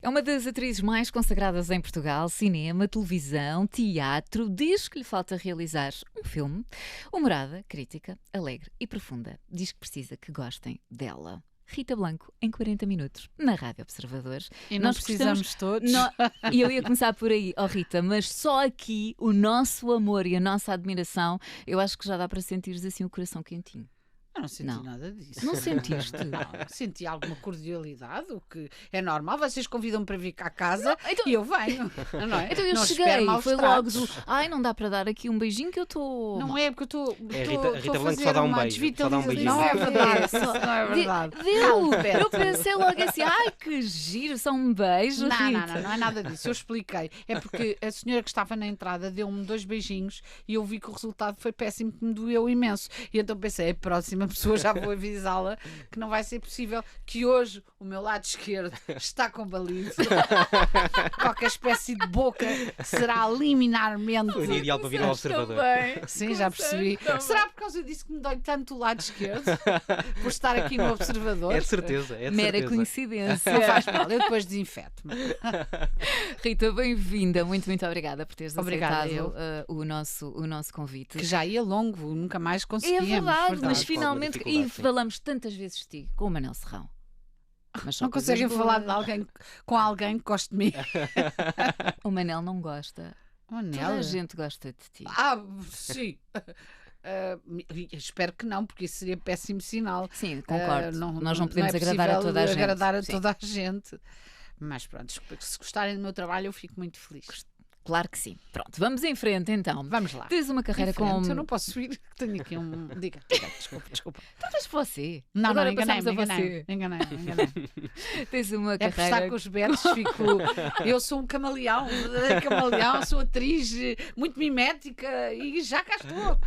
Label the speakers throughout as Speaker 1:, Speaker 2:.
Speaker 1: É uma das atrizes mais consagradas em Portugal, cinema, televisão, teatro. Diz que lhe falta realizar um filme. Humorada, crítica, alegre e profunda. Diz que precisa que gostem dela. Rita Blanco, em 40 minutos, na Rádio Observador.
Speaker 2: E nós precisamos todos.
Speaker 1: E eu ia começar por aí, Rita, mas só aqui o nosso amor e a nossa admiração, eu acho que já dá para sentires assim o coração quentinho.
Speaker 2: Eu não senti nada disso.
Speaker 1: Não sentiste?
Speaker 2: Não, senti alguma cordialidade, o que é normal. Vocês convidam-me para vir cá a casa e eu venho. Não é?
Speaker 1: Então eu
Speaker 2: não
Speaker 1: cheguei, foi logo
Speaker 2: tratos.
Speaker 1: não dá para dar aqui um beijinho que eu estou...
Speaker 2: Não é porque eu estou
Speaker 3: A Rita Blanco só dá um beijo. Só dá um beijinho.
Speaker 2: Não é verdade. Não é verdade.
Speaker 1: Deu! Eu pensei logo assim, que giro, só um beijo, Rita.
Speaker 2: Não é nada disso. Eu expliquei. É porque a senhora que estava na entrada deu-me 2 beijinhos e eu vi que o resultado foi péssimo, que me doeu imenso. E então pensei, a próxima pessoa já vou avisá-la que não vai ser possível, que hoje o meu lado esquerdo está combalido. Qualquer espécie de boca será liminarmente...
Speaker 3: Foi ideal para vir ao Observador.
Speaker 2: Sim, já percebi. Será por causa disso que me dói tanto o lado esquerdo? Por estar aqui no Observador?
Speaker 3: É de certeza.
Speaker 1: Mera coincidência.
Speaker 2: Não faz mal, eu depois desinfeto-me.
Speaker 1: Rita, bem-vinda. Muito aceitado por teres
Speaker 2: Obrigada,
Speaker 1: aceitado o nosso convite.
Speaker 2: Que já ia longo, nunca mais conseguíamos.
Speaker 1: É verdade, mas
Speaker 3: Verdade,
Speaker 1: finalmente...
Speaker 3: sim.
Speaker 1: E falamos tantas vezes de ti com o Manel Serrão. Mas só
Speaker 2: Não
Speaker 1: coisas
Speaker 2: conseguem
Speaker 1: boas.
Speaker 2: falar de alguém com alguém que goste de mim.
Speaker 1: O Manel não gosta. Toda a gente gosta de ti.
Speaker 2: Sim. Espero que não, porque isso seria péssimo sinal.
Speaker 1: Sim, concordo. Nós não
Speaker 2: é
Speaker 1: podemos agradar a
Speaker 2: possível
Speaker 1: toda a gente.
Speaker 2: agradar a
Speaker 1: Sim.
Speaker 2: toda a gente. Mas pronto, se gostarem do meu trabalho, eu fico muito feliz.
Speaker 1: Claro que sim. Pronto, vamos em frente então.
Speaker 2: Vamos lá.
Speaker 1: Tens uma carreira
Speaker 2: Em frente,
Speaker 1: com...
Speaker 2: Eu não posso subir, tenho aqui um. Diga, desculpa.
Speaker 1: Talvez você.
Speaker 2: Não,
Speaker 1: Agora
Speaker 2: enganei-me.
Speaker 1: passamos a você.
Speaker 2: Tens
Speaker 1: uma
Speaker 2: É por estar
Speaker 1: carreira...
Speaker 2: com os betos, eu sou um camaleão, sou atriz muito mimética e já cá estou.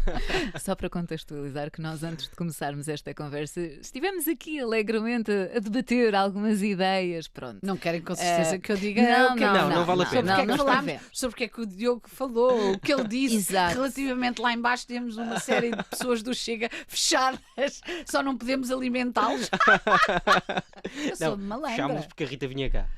Speaker 1: Só para contextualizar que nós, antes de começarmos esta conversa, estivemos aqui alegremente a debater algumas ideias. Pronto.
Speaker 2: Não querem com certeza que eu diga
Speaker 3: não vale a pena.
Speaker 2: Sobre o que é que falámos,
Speaker 1: devemos.
Speaker 2: sobre o que é que o Diogo falou, o que ele disse.
Speaker 1: Exato.
Speaker 2: Relativamente lá em baixo temos uma série de pessoas do Chega fechadas, só não podemos alimentá-los. Eu sou de malandra.
Speaker 3: Fechámos porque a Rita vinha cá.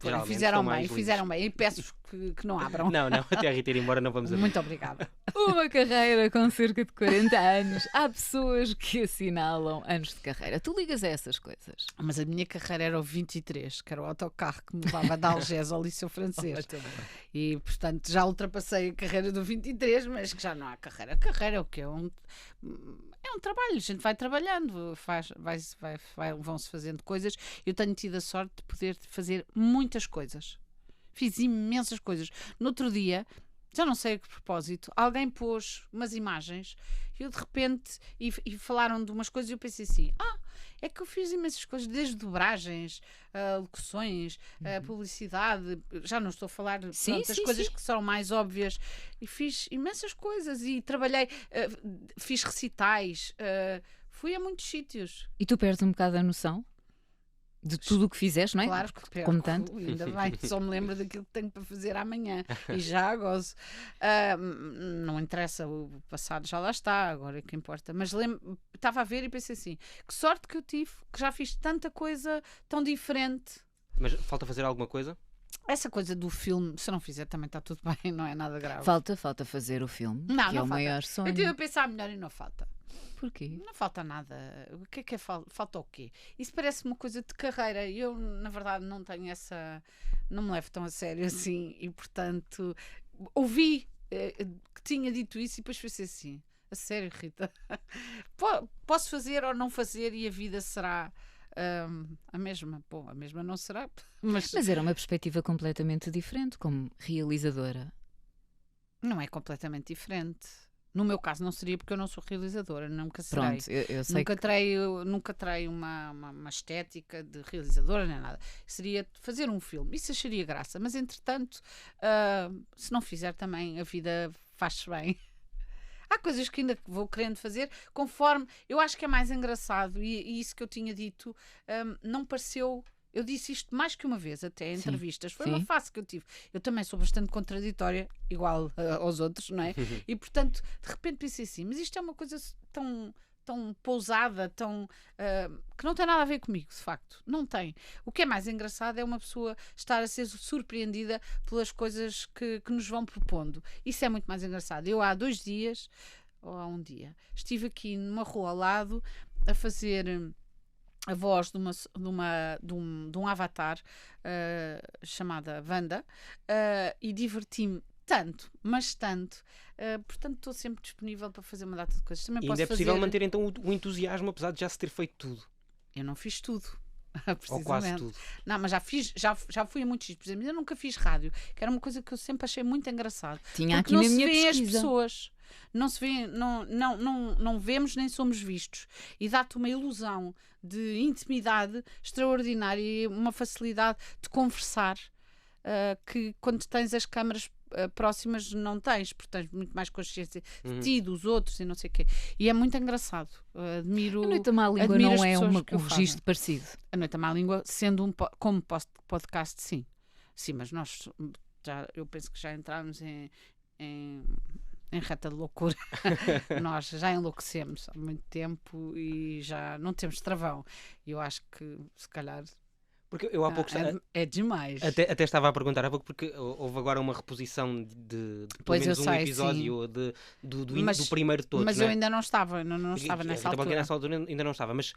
Speaker 3: Geralmente
Speaker 2: Fizeram
Speaker 3: são mais
Speaker 2: fizeram
Speaker 3: livres.
Speaker 2: bem. E peço que não abram.
Speaker 3: Não, até a Rita ir embora não vamos abrir.
Speaker 2: Muito obrigada.
Speaker 1: Uma carreira com cerca de 40 anos. Há pessoas que assinalam anos de carreira. Tu ligas a essas coisas?
Speaker 2: Mas a minha carreira era o 23, que era o autocarro que me levava de Algés ao Liceu Francês. E, portanto, já ultrapassei a carreira do 23, mas que já não há carreira. A carreira é o quê? É um trabalho. A gente vai trabalhando, vão-se fazendo coisas. Eu tenho tido a sorte de poder fazer muitas coisas. Fiz imensas coisas. No outro dia, já não sei a que propósito, alguém pôs umas imagens e eu de repente, e falaram de umas coisas e eu pensei assim, é que eu fiz imensas coisas, desde dobragens, locuções, publicidade, já não estou a falar das coisas que são mais óbvias, e fiz imensas coisas e trabalhei, fiz recitais, fui a muitos sítios.
Speaker 1: E tu perdes um bocado a noção de tudo o que fizeste, não é?
Speaker 2: Claro que
Speaker 1: como tanto.
Speaker 2: ainda bem, só me lembro daquilo que tenho para fazer amanhã e já gozo. Não interessa, o passado já lá está, agora é que importa. Mas estava a ver e pensei assim, que sorte que eu tive, que já fiz tanta coisa tão diferente.
Speaker 3: Mas falta fazer alguma coisa?
Speaker 2: Essa coisa do filme, se eu não fizer também está tudo bem, não é nada grave.
Speaker 1: Falta fazer o filme, que é o
Speaker 2: falta.
Speaker 1: maior sonho.
Speaker 2: Eu estive a pensar melhor e não falta.
Speaker 1: Porquê?
Speaker 2: Não falta nada. O que é falta o quê? Isso parece uma coisa de carreira. Eu, na verdade, não tenho essa... Não me levo tão a sério assim e, portanto, ouvi que tinha dito isso e depois pensei assim, a sério, Rita? Posso fazer ou não fazer e a vida será... a mesma. Bom, a mesma não será. Mas
Speaker 1: era uma perspectiva completamente diferente como realizadora.
Speaker 2: Não é completamente diferente. No meu caso não seria porque eu não sou realizadora, nunca serei.
Speaker 1: Pronto, eu sei
Speaker 2: nunca terei uma estética de realizadora nem nada. Seria fazer um filme, isso acharia graça, mas entretanto, se não fizer também, a vida faz-se bem. Há coisas que ainda vou querendo fazer, conforme, eu acho que é mais engraçado, e isso que eu tinha dito, não pareceu... Eu disse isto mais que uma vez, até em entrevistas. Foi uma fase que eu tive. Eu também sou bastante contraditória, igual aos outros, não é? E, portanto, de repente pensei assim, mas isto é uma coisa tão, tão pousada, que não tem nada a ver comigo, de facto. Não tem. O que é mais engraçado é uma pessoa estar a ser surpreendida pelas coisas que nos vão propondo. Isso é muito mais engraçado. Eu há 2 dias, ou há um dia, estive aqui numa rua ao lado a fazer a voz de um avatar chamada Wanda, e diverti-me tanto, mas tanto. Portanto, estou sempre disponível para fazer uma data de coisas. Também
Speaker 3: E
Speaker 2: posso
Speaker 3: ainda é possível
Speaker 2: fazer...
Speaker 3: manter então o entusiasmo, apesar de já se ter feito tudo.
Speaker 2: Eu não fiz tudo.
Speaker 3: Ou quase tudo.
Speaker 2: Não, mas já fui a muitos sítios. Por exemplo, eu nunca fiz rádio, que era uma coisa que eu sempre achei muito engraçado.
Speaker 1: Tinha
Speaker 2: porque
Speaker 1: aqui
Speaker 2: não
Speaker 1: na minha
Speaker 2: se vê
Speaker 1: pesquisa.
Speaker 2: as pessoas. Não se vê, não vemos nem somos vistos. E dá-te uma ilusão de intimidade extraordinária e uma facilidade de conversar que quando tens as câmaras próximas não tens, porque tens muito mais consciência de ti, dos outros e não sei o quê. E é muito engraçado. Admiro.
Speaker 1: A Noite da Má Língua
Speaker 2: admiro
Speaker 1: não
Speaker 2: as
Speaker 1: é
Speaker 2: pessoas que o
Speaker 1: um
Speaker 2: fazem.
Speaker 1: registro parecido.
Speaker 2: A Noite da Má Língua, sendo como podcast, sim. Sim, mas nós eu penso que já entramos em reta de loucura. Nós já enlouquecemos há muito tempo e já não temos travão. E eu acho que, se calhar...
Speaker 3: Porque eu há pouco
Speaker 2: é demais.
Speaker 3: Até estava a perguntar há pouco, porque houve agora uma reposição de pelo menos um episódio do primeiro de todos.
Speaker 2: Mas
Speaker 3: não é?
Speaker 2: Eu ainda não estava, nessa altura.
Speaker 3: Nessa altura ainda não estava, mas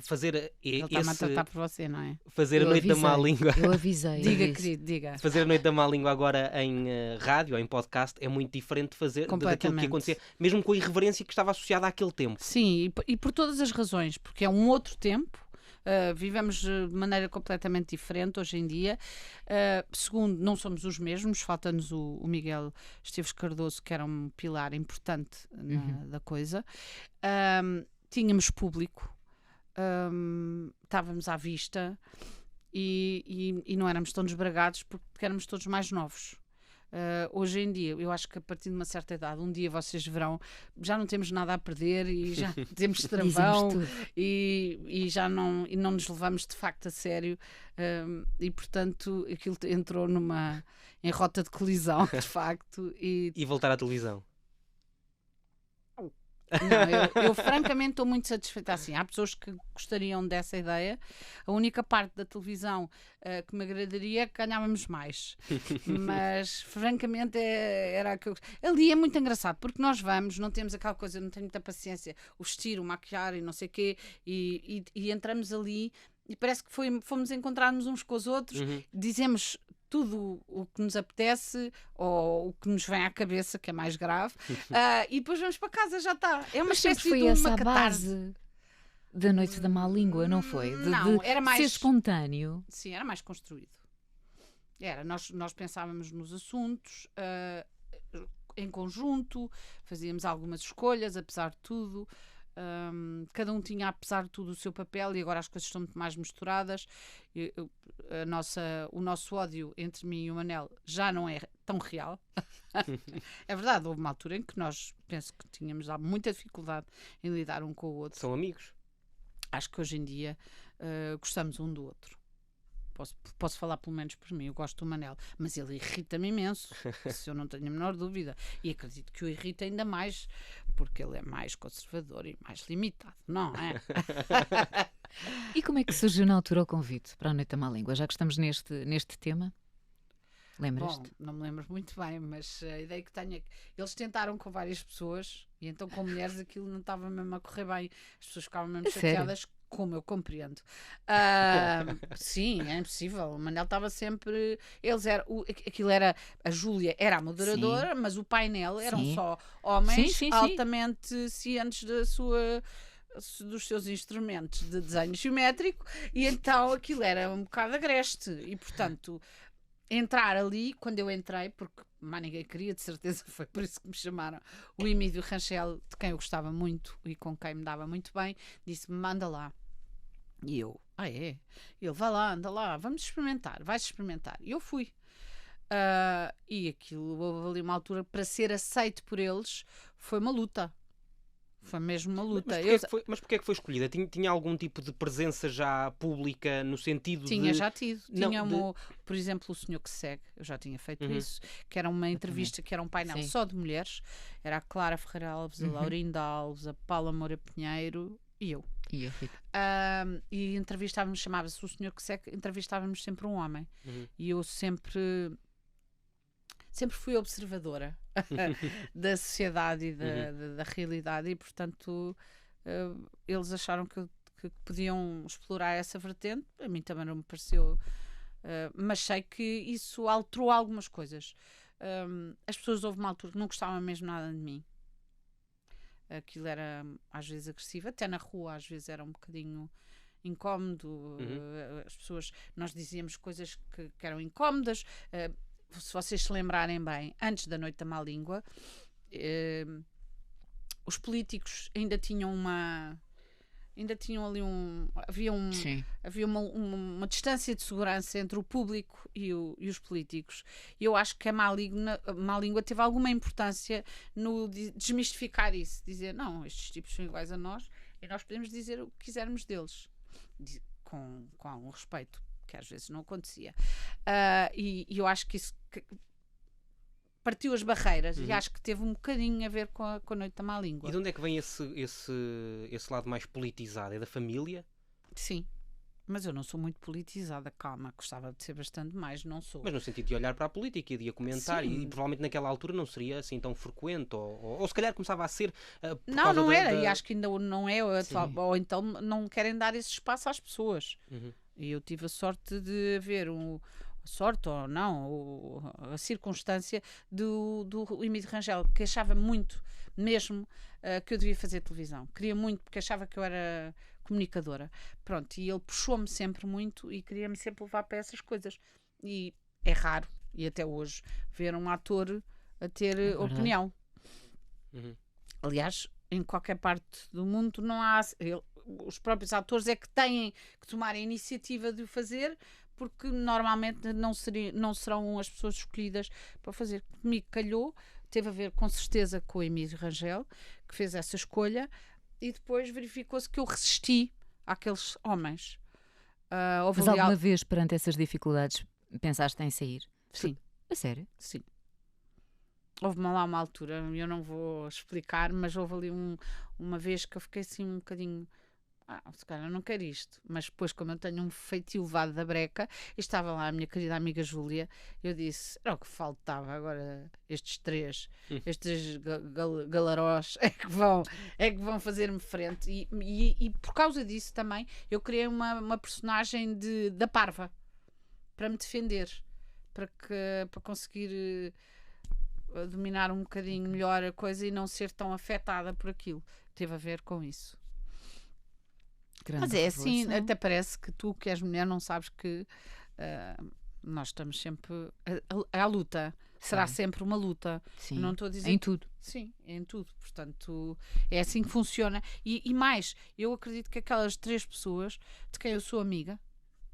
Speaker 3: fazer
Speaker 2: Ele está-me a tratar por você, não é?
Speaker 3: Fazer a Noite da Má Língua.
Speaker 1: Eu avisei.
Speaker 2: Diga, querido, diga.
Speaker 3: Fazer a Noite da Má Língua agora em rádio, em podcast, é muito diferente de fazer daquilo que acontecia, mesmo com a irreverência que estava associada àquele tempo.
Speaker 2: Sim, e por todas as razões, porque é um outro tempo. Vivemos de maneira completamente diferente hoje em dia. Segundo, não somos os mesmos, falta-nos o Miguel Esteves Cardoso, que era um pilar importante da coisa. Tínhamos público, estávamos à vista e não éramos tão desbragados porque éramos todos mais novos. Hoje em dia, eu acho que a partir de uma certa idade, um dia vocês verão, já não temos nada a perder e já temos travão e já não nos levamos de facto a sério, e portanto aquilo entrou em rota de colisão, de facto.
Speaker 3: E voltar à televisão.
Speaker 2: Não, eu francamente estou muito satisfeita assim. Há pessoas que gostariam dessa ideia. A única parte da televisão que me agradaria é que ganhávamos mais. Mas francamente era a que eu... Ali é muito engraçado, porque nós não temos aquela coisa, não tenho muita paciência, o vestir, o maquilhar e não sei o quê, e entramos ali e parece que fomos encontrar-nos uns com os outros, dizemos tudo o que nos apetece ou o que nos vem à cabeça, que é mais grave, e depois vamos para casa, já está. É uma espécie
Speaker 1: foi
Speaker 2: de
Speaker 1: essa
Speaker 2: uma
Speaker 1: a
Speaker 2: catarse.
Speaker 1: base da Noite da Má Língua, não foi?
Speaker 2: Não, era mais...
Speaker 1: ser espontâneo.
Speaker 2: Sim, era mais construído. Nós pensávamos nos assuntos em conjunto, fazíamos algumas escolhas, apesar de tudo. Cada um tinha, apesar de tudo, o seu papel, e agora as coisas estão muito mais misturadas. O nosso ódio entre mim e o Manel já não é tão real. É verdade, houve uma altura em que nós penso que tínhamos muita dificuldade em lidar um com o outro.
Speaker 3: São amigos?
Speaker 2: Acho que hoje em dia gostamos um do outro. Posso falar pelo menos por mim, eu gosto do Manel, mas ele irrita-me imenso, se eu não tenho a menor dúvida, e acredito que o irrita ainda mais porque ele é mais conservador e mais limitado, não é?
Speaker 1: E como é que surgiu na altura o convite para a Noite da Má Língua, já que estamos neste tema? Lembras-te?
Speaker 2: Bom, não me lembro muito bem, mas a ideia que tenho é que eles tentaram com várias pessoas e então com mulheres aquilo não estava mesmo a correr bem, as pessoas ficavam mesmo chateadas. Como eu compreendo. Sim, é impossível. O Manel estava sempre. Aquilo era. A Júlia era a moderadora, sim, mas o painel eram sim, só homens altamente cientes dos seus instrumentos de desenho geométrico, e então aquilo era um bocado agreste. E portanto, entrar ali, quando eu entrei, porque mais ninguém queria, de certeza, foi por isso que me chamaram, o Emílio Rangel, de quem eu gostava muito e com quem me dava muito bem, disse-me: manda lá. E eu, é? Ele, vai lá, anda lá, vamos experimentar, vais experimentar. E eu fui. E aquilo, houve ali uma altura, para ser aceito por eles, foi uma luta. Foi mesmo uma luta.
Speaker 3: Mas porquê é que foi escolhida? Tinha algum tipo de presença já pública no sentido
Speaker 2: Tinha já tido. Por exemplo, O Senhor que Segue, eu já tinha feito isso, que era uma entrevista, que era um painel só de mulheres. Era a Clara Ferreira Alves, a Laurinda Alves, a Paula Moura Pinheiro e eu. E entrevistávamos, chamava-se O Senhor que Segue, entrevistávamos sempre um homem. E eu sempre fui observadora da sociedade e da realidade, e portanto eles acharam que podiam explorar essa vertente. A mim também não me pareceu, mas sei que isso alterou algumas coisas. As pessoas, houve uma altura que não gostavam mesmo nada de mim. Aquilo era às vezes agressivo, até na rua às vezes era um bocadinho incómodo. As pessoas, nós dizíamos coisas que eram incómodas. Se vocês se lembrarem bem, antes da Noite da Má Língua, os políticos ainda tinham ali havia uma distância de segurança entre o público e os políticos. E eu acho que a Má Língua teve alguma importância no desmistificar isso, dizer, não, estes tipos são iguais a nós e nós podemos dizer o que quisermos deles, com algum respeito, que às vezes não acontecia. E eu acho que isso partiu as barreiras, e acho que teve um bocadinho a ver com a Noite da Má Língua.
Speaker 3: E de onde é que vem esse lado mais politizado? É da família?
Speaker 2: Sim, mas eu não sou muito politizada, calma, gostava de ser bastante mais, não sou.
Speaker 3: Mas no sentido de olhar para a política e de a comentar, e provavelmente naquela altura não seria assim tão frequente, ou se calhar começava a ser
Speaker 2: não era, e acho que ainda não é, ou então não querem dar esse espaço às pessoas. E eu tive a sorte de haver sorte ou não, a circunstância do Emílio Rangel, que achava muito mesmo que eu devia fazer televisão. Queria muito, porque achava que eu era comunicadora. Pronto, e ele puxou-me sempre muito e queria-me sempre levar para essas coisas. E é raro, e até hoje, ver um ator a ter opinião. Aliás, em qualquer parte do mundo não há... Os próprios atores é que têm que tomar a iniciativa de o fazer, porque normalmente não serão as pessoas escolhidas para fazer. Comigo calhou, teve a ver com certeza com o Emílio Rangel, que fez essa escolha, e depois verificou-se que eu resisti àqueles homens.
Speaker 1: Mas alguma vez, perante essas dificuldades, pensaste em sair?
Speaker 2: Sim.
Speaker 1: A sério?
Speaker 2: Sim. Houve lá uma altura, eu não vou explicar, mas houve ali uma vez que eu fiquei assim um bocadinho... se calhar eu não quero isto, mas depois, como eu tenho um feitio levado da breca, e estava lá a minha querida amiga Júlia, eu disse, era o que faltava agora, estes galarós é que vão fazer-me frente, e por causa disso também eu criei uma personagem da Parva para me defender, para conseguir dominar um bocadinho melhor a coisa e não ser tão afetada por aquilo. Teve a ver com isso. Mas é assim, até parece que tu, que és mulher, não sabes que nós estamos sempre à luta. Será sempre uma luta.
Speaker 1: Sim.
Speaker 2: Não estou a dizer...
Speaker 1: Em tudo.
Speaker 2: Sim, em tudo. Portanto, é assim que funciona. E mais, eu acredito que aquelas 3 pessoas de quem eu sou amiga,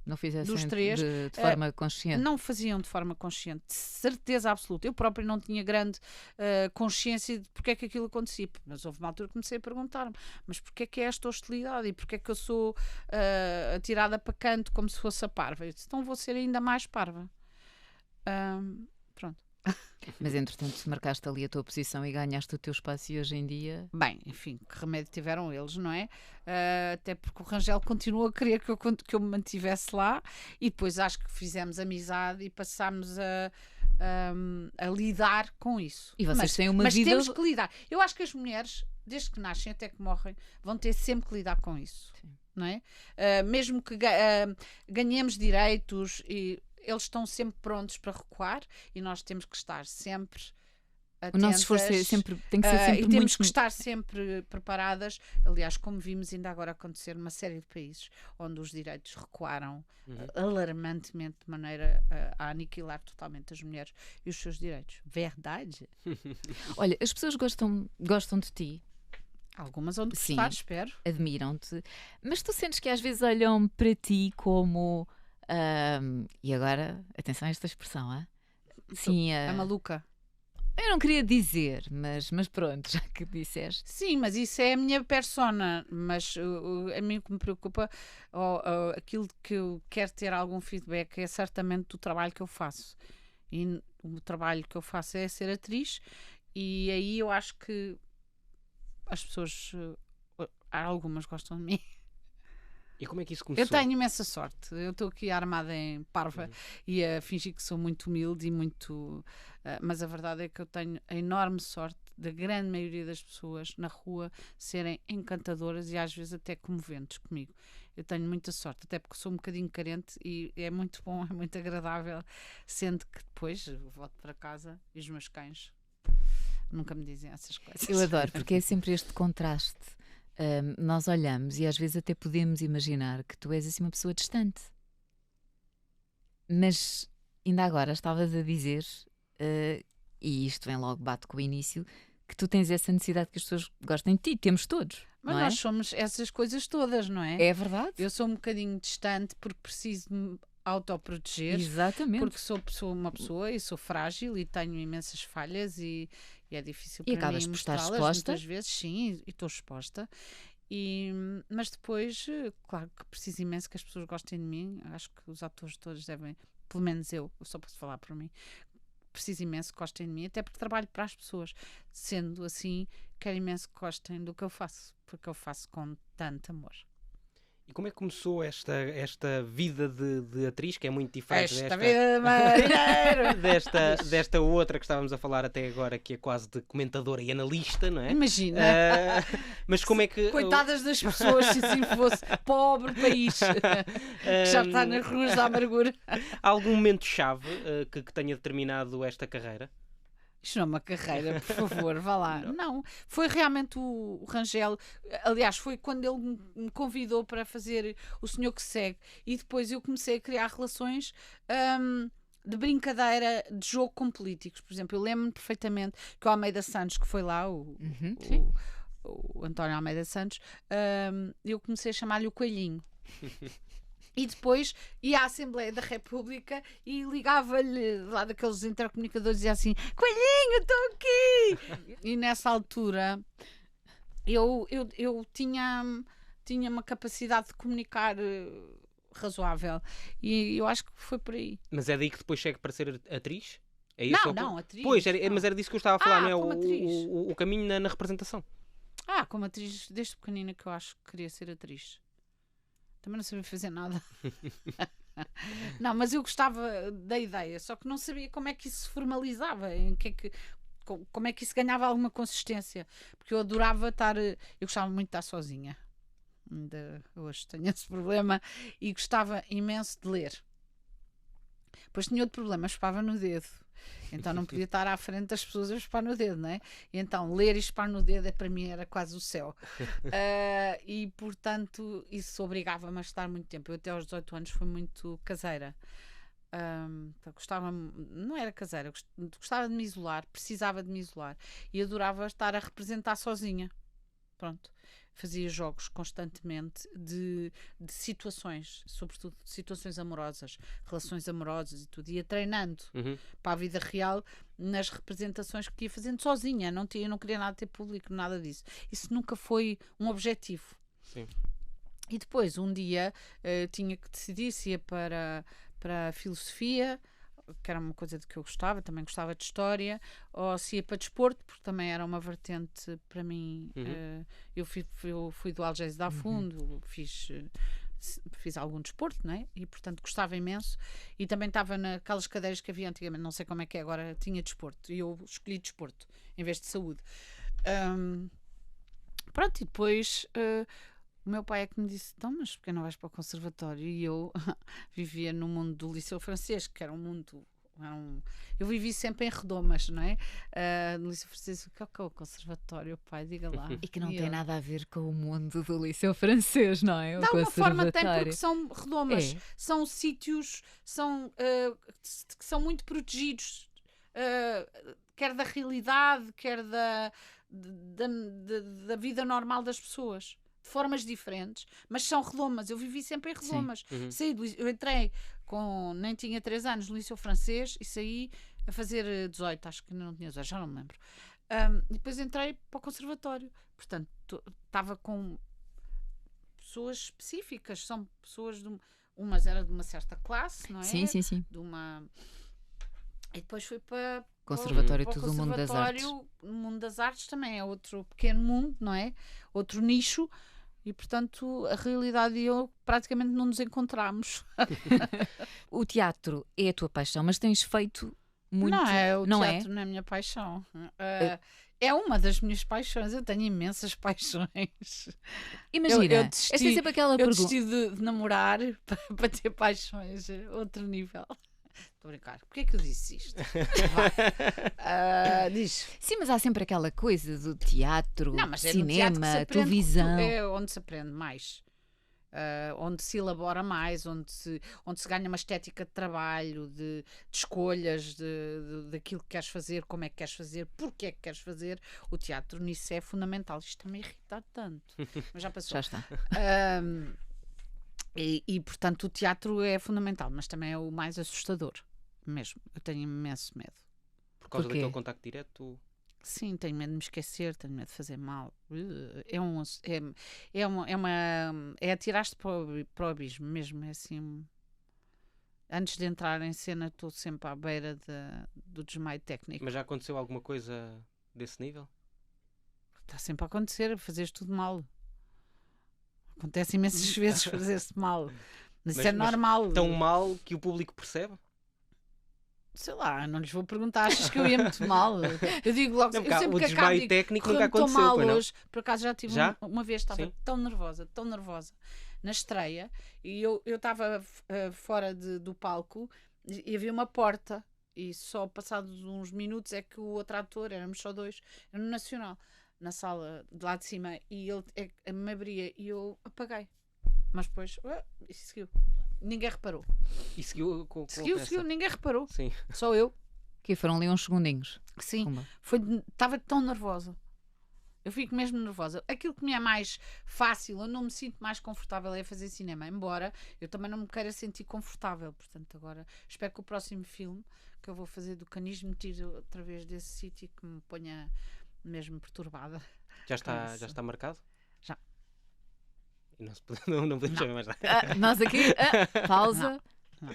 Speaker 1: não fizessem
Speaker 2: dos 3,
Speaker 1: de forma consciente.
Speaker 2: Não faziam de forma consciente, de certeza absoluta. Eu própria não tinha grande consciência de porque é que aquilo acontecia. Mas houve uma altura que comecei a perguntar-me, mas porque é que é esta hostilidade? E porque é que eu sou atirada para canto como se fosse a parva? Eu disse, então vou ser ainda mais parva. Pronto.
Speaker 1: Mas entretanto marcaste ali a tua posição e ganhaste o teu espaço, e hoje em dia...
Speaker 2: Bem, enfim, que remédio tiveram eles, não é? Até porque o Rangel continua a querer que eu me mantivesse lá, e depois acho que fizemos amizade e passámos a lidar com isso.
Speaker 1: E vocês têm uma vida...
Speaker 2: Mas temos que lidar. Eu acho que as mulheres, desde que nascem até que morrem, vão ter sempre que lidar com isso. Sim. Não é? Mesmo que ganhemos direitos, eles estão sempre prontos para recuar, e nós temos que estar sempre atentas.
Speaker 1: O nosso esforço tem que ser sempre
Speaker 2: e temos que estar sempre preparadas. Aliás, como vimos ainda agora acontecer numa série de países onde os direitos recuaram alarmantemente, de maneira a aniquilar totalmente as mulheres e os seus direitos. Verdade?
Speaker 1: Olha, as pessoas gostam de ti.
Speaker 2: Algumas onde gostar, espero.
Speaker 1: Admiram-te. Mas tu sentes que às vezes olham para ti como... e agora, atenção a esta expressão, sim,
Speaker 2: a maluca.
Speaker 1: Eu não queria dizer, mas pronto, já que disseste.
Speaker 2: Sim, mas isso é a minha persona, mas a mim o que me preocupa, aquilo que eu quero ter algum feedback é certamente do trabalho que eu faço. E o trabalho que eu faço é ser atriz, e aí eu acho que as pessoas, algumas gostam de mim.
Speaker 3: E como é que isso começou?
Speaker 2: Eu tenho imensa sorte. Eu estou aqui armada em parva e a fingir que sou muito humilde e muito... mas a verdade é que eu tenho a enorme sorte da grande maioria das pessoas na rua serem encantadoras e às vezes até comoventes comigo. Eu tenho muita sorte, até porque sou um bocadinho carente e é muito bom, é muito agradável, sendo que depois volto para casa e os meus cães nunca me dizem essas coisas.
Speaker 1: Eu adoro, porque é sempre este contraste. Nós olhamos e às vezes até podemos imaginar que tu és assim uma pessoa distante. Mas ainda agora estavas a dizer, e isto vem logo, bate com o início, que tu tens essa necessidade que as pessoas gostem de ti. Temos todos.
Speaker 2: Mas
Speaker 1: não
Speaker 2: nós
Speaker 1: é?
Speaker 2: somos essas coisas todas, não é?
Speaker 1: É verdade.
Speaker 2: Eu sou um bocadinho distante porque preciso me autoproteger.
Speaker 1: Exatamente.
Speaker 2: Porque sou uma pessoa e sou frágil e tenho imensas falhas e é difícil para
Speaker 1: acabas
Speaker 2: mim
Speaker 1: por estar
Speaker 2: mostrá-las
Speaker 1: exposta.
Speaker 2: muitas vezes, sim, e estou exposta. Mas depois, claro que preciso imenso que as pessoas gostem de mim. Acho que os atores todos devem, pelo menos eu só posso falar por mim, preciso imenso que gostem de mim, até porque trabalho para as pessoas. Sendo assim, quero imenso que gostem do que eu faço, porque eu faço com tanto amor.
Speaker 3: E como é que começou esta vida de atriz, que é muito diferente
Speaker 2: Esta vida de marinheiro!
Speaker 3: desta outra que estávamos a falar até agora, que é quase de comentadora e analista, não é?
Speaker 2: Imagina!
Speaker 3: Mas como é que...
Speaker 2: Coitadas das pessoas, se assim fosse pobre país, que já está nas ruas da amargura.
Speaker 3: Há algum momento-chave que tenha determinado esta carreira?
Speaker 2: Isto não é uma carreira, por favor, vá lá. Não, foi realmente o Rangel. Aliás, foi quando ele me convidou para fazer O Senhor que Segue. E depois eu comecei a criar relações de brincadeira, de jogo com políticos. Por exemplo, eu lembro-me perfeitamente que o Almeida Santos, que foi lá, o António Almeida Santos, eu comecei a chamar-lhe o Coelhinho. E depois ia à Assembleia da República e ligava-lhe lá daqueles intercomunicadores e dizia assim: Coelhinho, estou aqui! E nessa altura eu tinha uma capacidade de comunicar razoável e eu acho que foi por aí.
Speaker 3: Mas é daí que depois chega para ser atriz? É isso?
Speaker 2: Não, atriz.
Speaker 3: Pois, mas era disso que eu estava a falar, não é?
Speaker 2: Como atriz.
Speaker 3: O caminho na representação.
Speaker 2: Como atriz, desde pequenina que eu acho que queria ser atriz. Também não sabia fazer nada. Não, mas eu gostava da ideia, só que não sabia como é que isso se formalizava, como é que isso ganhava alguma consistência. Porque eu adorava estar. Eu gostava muito de estar sozinha. Ainda hoje tenho esse problema. E gostava imenso de ler. Depois tinha outro problema, chupava no dedo. Então não podia estar à frente das pessoas a chupar no dedo, não é? E então ler e chupar no dedo para mim era quase o céu. E portanto isso obrigava-me a estar muito tempo. Eu até aos 18 anos fui muito caseira. Não era caseira, gostava de me isolar, precisava de me isolar e adorava estar a representar sozinha. Pronto. Fazia jogos constantemente de situações, sobretudo de situações amorosas, relações amorosas e tudo. Ia treinando para a vida real nas representações que ia fazendo sozinha. Eu não queria nada ter público, nada disso. Isso nunca foi um objetivo.
Speaker 3: Sim.
Speaker 2: E depois, um dia, tinha que decidir se ia para a filosofia, que era uma coisa de que eu gostava, também gostava de história, ou se ia para desporto, porque também era uma vertente para mim. Eu fui do Algés da Fundo, fiz algum desporto, não é? E portanto gostava imenso, e também estava naquelas cadeiras que havia antigamente, não sei como é que é agora, tinha desporto, e eu escolhi desporto em vez de saúde. Pronto, e depois o meu pai é que me disse: então, mas porquê não vais para o conservatório? E eu vivia no mundo do Liceu Francês, que era um mundo... Eu vivi sempre em redomas, não é? No Liceu Francês, o que é o conservatório, pai? Diga lá.
Speaker 1: E que não tem nada a ver com o mundo do Liceu Francês, não é?
Speaker 2: De alguma forma tem, porque são redomas. São sítios que são muito protegidos, quer da realidade, quer da vida normal das pessoas. De formas diferentes, mas são redomas. Eu vivi sempre em redomas. Eu entrei nem tinha 3 anos no Liceu Francês e saí a fazer 18, acho que ainda não tinha 18, já não me lembro. E depois entrei para o conservatório. Portanto, estava com pessoas específicas, são pessoas umas era de uma certa classe, não é?
Speaker 1: Sim.
Speaker 2: E depois fui para
Speaker 1: Conservatório,
Speaker 2: para o
Speaker 1: tudo o mundo das artes.
Speaker 2: O mundo das artes também é outro pequeno mundo, não é? Outro nicho. E, portanto, a realidade e eu praticamente não nos encontramos.
Speaker 1: O teatro é a tua paixão, mas tens feito muito...
Speaker 2: O teatro não é a minha paixão. É uma das minhas paixões. Eu tenho imensas paixões.
Speaker 1: Imagina, esta é sempre aquela pergunta.
Speaker 2: Eu desisti de namorar para ter paixões. Outro nível. Estou a brincar. Porquê é que eu disse isto? Diz.
Speaker 1: Sim, mas há sempre aquela coisa do teatro, cinema, televisão.
Speaker 2: É onde se aprende mais. Onde se elabora mais, onde se ganha uma estética de trabalho, de escolhas, daquilo que queres fazer, como é que queres fazer, porque é que queres fazer. O teatro nisso é fundamental. Isto está-me a irritar tanto. Mas já passou.
Speaker 1: Já está.
Speaker 2: E, portanto, o teatro é fundamental, mas também é o mais assustador. Mesmo. Eu tenho imenso medo.
Speaker 3: Por causa daquele contacto direto?
Speaker 2: Sim, tenho medo de me esquecer, tenho medo de fazer mal. É atirar-te para o abismo mesmo. É assim. Antes de entrar em cena, estou sempre à beira do desmaio técnico.
Speaker 3: Mas já aconteceu alguma coisa desse nível?
Speaker 2: Está sempre a acontecer, fazeres tudo mal. Acontece imensas vezes fazer-se mal. Mas isso é normal.
Speaker 3: Tão mal que o público percebe?
Speaker 2: Sei lá, não lhes vou perguntar, achas que eu ia muito mal? Eu digo logo,
Speaker 3: não,
Speaker 2: eu sempre
Speaker 3: o desmaio técnico nunca aconteceu,
Speaker 2: mal
Speaker 3: não?
Speaker 2: Hoje. Por acaso já tive uma vez, estava tão nervosa, na estreia, e eu estava fora do palco e havia uma porta, e só passados uns minutos é que o outro ator, éramos só 2, era no Nacional, na sala de lá de cima, e ele me abria e eu apaguei. Mas depois, isso seguiu. Ninguém reparou.
Speaker 3: E seguiu com
Speaker 2: seguiu, ninguém reparou.
Speaker 3: Sim.
Speaker 2: Só eu.
Speaker 1: Que foram ali uns segundinhos.
Speaker 2: Sim, estava tão nervosa. Eu fico mesmo nervosa. Aquilo que me é mais fácil, eu não me sinto mais confortável é fazer cinema, embora eu também não me queira sentir confortável. Portanto, agora espero que o próximo filme que eu vou fazer do Canis me tire outra vez desse sítio e que me ponha mesmo perturbada.
Speaker 3: Já está marcado?
Speaker 2: Já.
Speaker 3: E não podemos saber mais nada.
Speaker 1: Nós aqui, pausa.
Speaker 2: Não.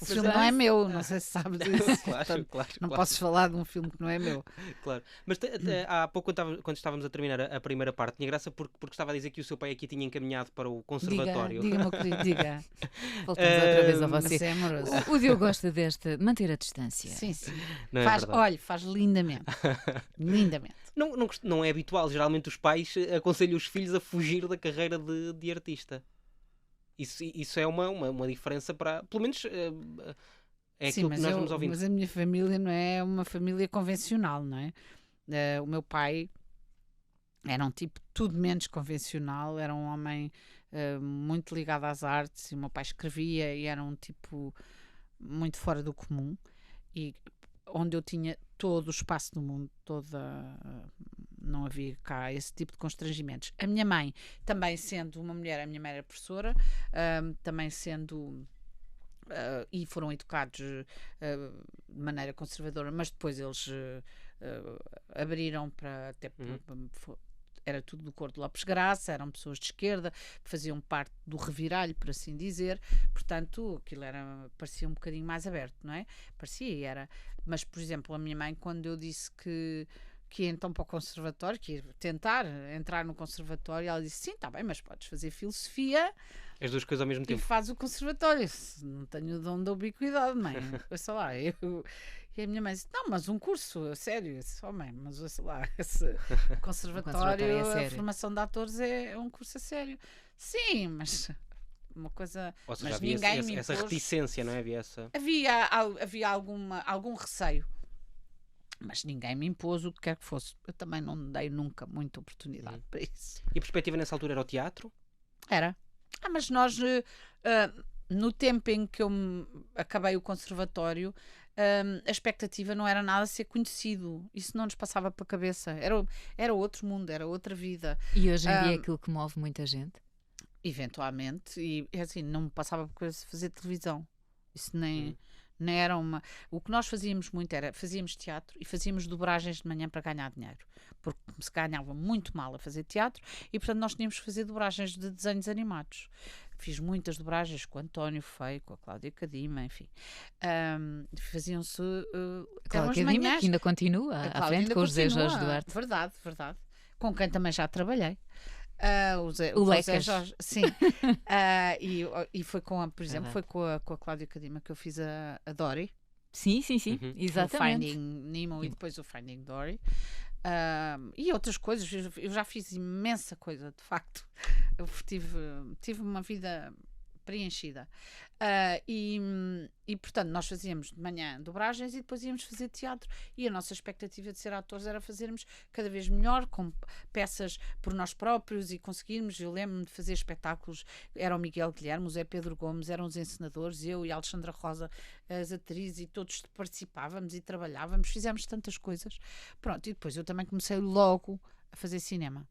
Speaker 2: Esse filme não é meu, não sei se sabes disso.
Speaker 3: Claro.
Speaker 2: Não posso falar de um filme que não é meu.
Speaker 3: Claro. Mas há pouco, quando estávamos a terminar a primeira parte, tinha graça porque estava a dizer que o seu pai aqui tinha encaminhado para o conservatório.
Speaker 2: Diga, meu querido, diga.
Speaker 1: Voltamos outra vez a você.
Speaker 2: Você é amoroso.
Speaker 1: O Diogo gosta de manter a distância.
Speaker 2: Sim.
Speaker 3: Não
Speaker 2: faz lindamente. Lindamente.
Speaker 3: Não é habitual. Geralmente os pais aconselham os filhos a fugir da carreira de artista. Isso é uma diferença para... Pelo menos é aquilo que nós vamos ouvindo.
Speaker 2: Mas a minha família não é uma família convencional, não é? O meu pai era um tipo tudo menos convencional, era um homem muito ligado às artes, e o meu pai escrevia e era um tipo muito fora do comum, e onde eu tinha todo o espaço do mundo, não havia cá esse tipo de constrangimentos. A minha mãe, também sendo uma mulher, a minha mãe era professora, também sendo... e foram educados de maneira conservadora, mas depois eles abriram para... Era tudo do cor de Lopes Graça, eram pessoas de esquerda, faziam parte do reviralho, por assim dizer, portanto, aquilo parecia um bocadinho mais aberto, não é? Parecia, era. Mas, por exemplo, a minha mãe, quando eu disse que ia então para o conservatório, que ia tentar entrar no conservatório, ela disse, sim, está bem, mas podes fazer filosofia...
Speaker 3: As duas coisas ao mesmo tempo.
Speaker 2: E faz o conservatório. Não tenho o dom da ubiquidade, mãe. Sei lá, E a minha mãe disse, não, mas um curso, a sério. Eu disse, mãe, mas sei lá, esse conservatório, a formação de atores é um curso a sério. Sim, mas uma coisa...
Speaker 3: Ou seja,
Speaker 2: mas
Speaker 3: havia
Speaker 2: ninguém me
Speaker 3: essa
Speaker 2: impôs.
Speaker 3: reticência, não é?
Speaker 2: Havia algum receio. Mas ninguém me impôs o que quer que fosse. Eu também não dei nunca muita oportunidade para isso.
Speaker 3: E a perspectiva nessa altura era o teatro?
Speaker 2: Era. Mas nós, no tempo em que eu acabei o conservatório, a expectativa não era nada ser conhecido. Isso não nos passava para a cabeça. Era outro mundo, era outra vida.
Speaker 1: E hoje em dia é aquilo que move muita gente?
Speaker 2: Eventualmente. E assim, não me passava para a cabeça fazer televisão. Isso nem era uma... O que nós fazíamos muito era, fazíamos teatro e fazíamos dobragens de manhã para ganhar dinheiro, porque se ganhava muito mal a fazer teatro e, portanto, nós tínhamos que fazer dobragens de desenhos animados. Fiz muitas dobragens com o António Feio, com a Cláudia Cadima, enfim. Faziam-se...
Speaker 1: A Cláudia Cadima, que ainda continua à frente com o José Jorge Duarte.
Speaker 2: Verdade. Com quem também já trabalhei.
Speaker 1: O Lecas.
Speaker 2: Sim. E foi por exemplo, foi com a Cláudia Cadima que eu fiz a Dory.
Speaker 1: Sim, exatamente.
Speaker 2: O Finding Nemo e depois o Finding Dory. E outras coisas. Eu já fiz imensa coisa, de facto. Eu tive uma vida preenchida. Portanto, nós fazíamos de manhã dobragens e depois íamos fazer teatro. E a nossa expectativa de ser atores era fazermos cada vez melhor, com peças por nós próprios e conseguirmos. Eu lembro-me de fazer espetáculos. Era o Miguel Guilherme, o Zé Pedro Gomes, eram os encenadores, eu e a Alexandra Rosa, as atrizes, e todos participávamos e trabalhávamos. Fizemos tantas coisas. Pronto, e depois eu também comecei logo a fazer cinema.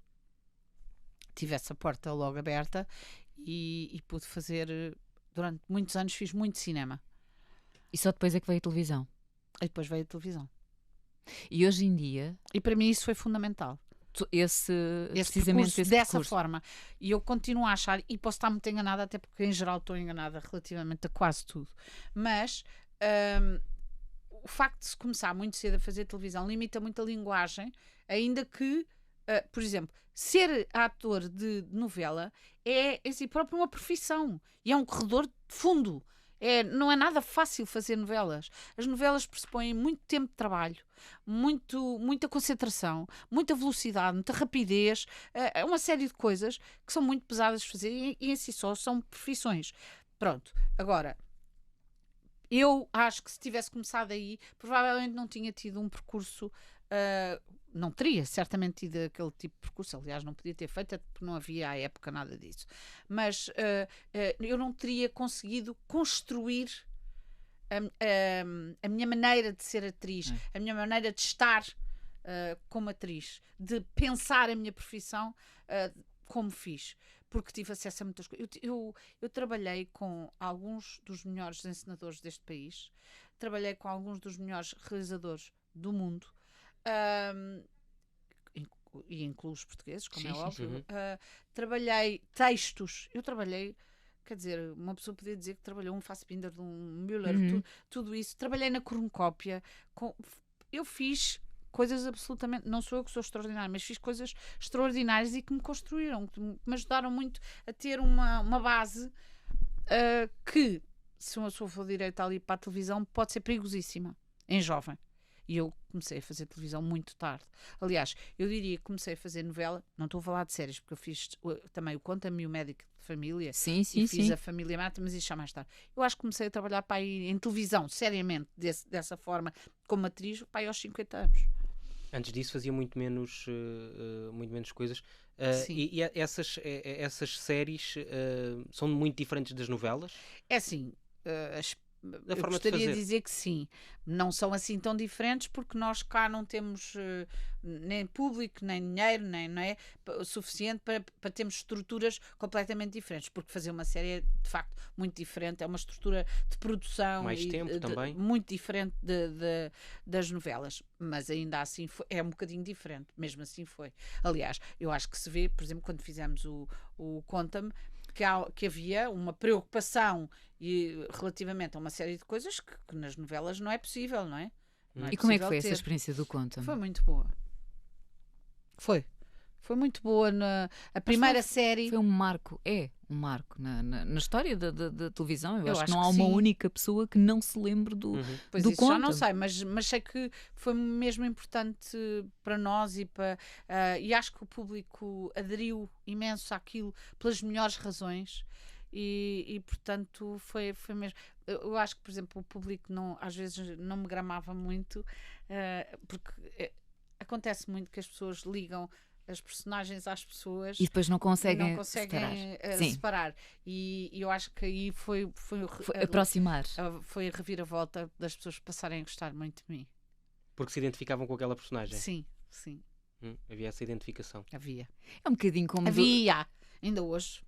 Speaker 2: Tive essa porta logo aberta e pude fazer... Durante muitos anos fiz muito cinema.
Speaker 1: E só depois é que veio a televisão?
Speaker 2: E depois veio a televisão.
Speaker 1: E hoje em dia...
Speaker 2: E para mim isso foi fundamental.
Speaker 1: Precisamente
Speaker 2: percurso, dessa forma. E eu continuo a achar, e posso estar muito enganada, até porque em geral estou enganada relativamente a quase tudo. Mas o facto de se começar muito cedo a fazer televisão limita muito a linguagem, ainda que, por exemplo, ser ator de novela é em si próprio uma profissão e é um corredor de fundo. Não é nada fácil fazer novelas. As novelas pressupõem muito tempo de trabalho, muita concentração, muita velocidade, muita rapidez, uma série de coisas que são muito pesadas de fazer e em si só são profissões. Pronto, agora, eu acho que se tivesse começado aí, provavelmente não tinha tido um percurso... não teria certamente tido aquele tipo de percurso, aliás não podia ter feito porque não havia à época nada disso, mas eu não teria conseguido construir a minha maneira de ser atriz, a minha maneira de estar como atriz, de pensar a minha profissão como fiz, porque tive acesso a muitas coisas. Eu trabalhei com alguns dos melhores encenadores deste país, trabalhei com alguns dos melhores realizadores do mundo, e incluo os portugueses, como é óbvio. Trabalhei textos, quer dizer, uma pessoa podia dizer que trabalhou um Fassbinder, de um Müller, tudo isso. Trabalhei na cornucópia, eu fiz coisas absolutamente, não sou eu que sou extraordinária, mas fiz coisas extraordinárias e que me construíram, que me ajudaram muito a ter uma base que, se uma pessoa for direito ali para a televisão, pode ser perigosíssima, em jovem. E eu comecei a fazer televisão muito tarde. Aliás, eu diria que comecei a fazer novela, não estou a falar de séries, porque eu fiz também o Conta-me e o Médico de Família.
Speaker 1: Sim.
Speaker 2: Fiz a Família Mata, mas isso já mais tarde. Eu acho que comecei a trabalhar para aí em televisão, seriamente, dessa forma, como atriz, para aí aos 50 anos.
Speaker 3: Antes disso fazia muito menos coisas. E essas séries são muito diferentes das novelas?
Speaker 2: É assim, eu gostaria de dizer que sim, não são assim tão diferentes, porque nós cá não temos nem público, nem dinheiro, nem não é suficiente para termos estruturas completamente diferentes, porque fazer uma série é de facto muito diferente, é uma estrutura de produção
Speaker 3: mais tempo também,
Speaker 2: muito diferente das novelas, mas ainda assim é um bocadinho diferente, mesmo assim foi. Aliás, eu acho que se vê, por exemplo, quando fizemos o Conta-me, que havia uma preocupação relativamente a uma série de coisas que nas novelas não é possível, não é?
Speaker 1: E como é que foi essa experiência do Conta-me?
Speaker 2: Foi muito boa. Foi muito boa a primeira série.
Speaker 1: Foi um marco na história da televisão. Eu acho que não há
Speaker 2: que
Speaker 1: uma
Speaker 2: sim.
Speaker 1: única pessoa que não se lembre do
Speaker 2: isso
Speaker 1: Conta-me.
Speaker 2: já não sei, mas sei que foi mesmo importante para nós e acho que o público aderiu imenso àquilo pelas melhores razões. E portanto foi mesmo. Eu acho que, por exemplo, o público às vezes não me gramava muito, porque acontece muito que as pessoas ligam as personagens às pessoas
Speaker 1: e depois não conseguem
Speaker 2: separar. E eu acho que aí foi
Speaker 1: aproximar.
Speaker 2: Foi a reviravolta das pessoas passarem a gostar muito de mim.
Speaker 3: Porque se identificavam com aquela personagem?
Speaker 2: Sim.
Speaker 3: Havia essa identificação.
Speaker 2: Havia.
Speaker 1: É um bocadinho como...
Speaker 2: Havia! Ainda hoje.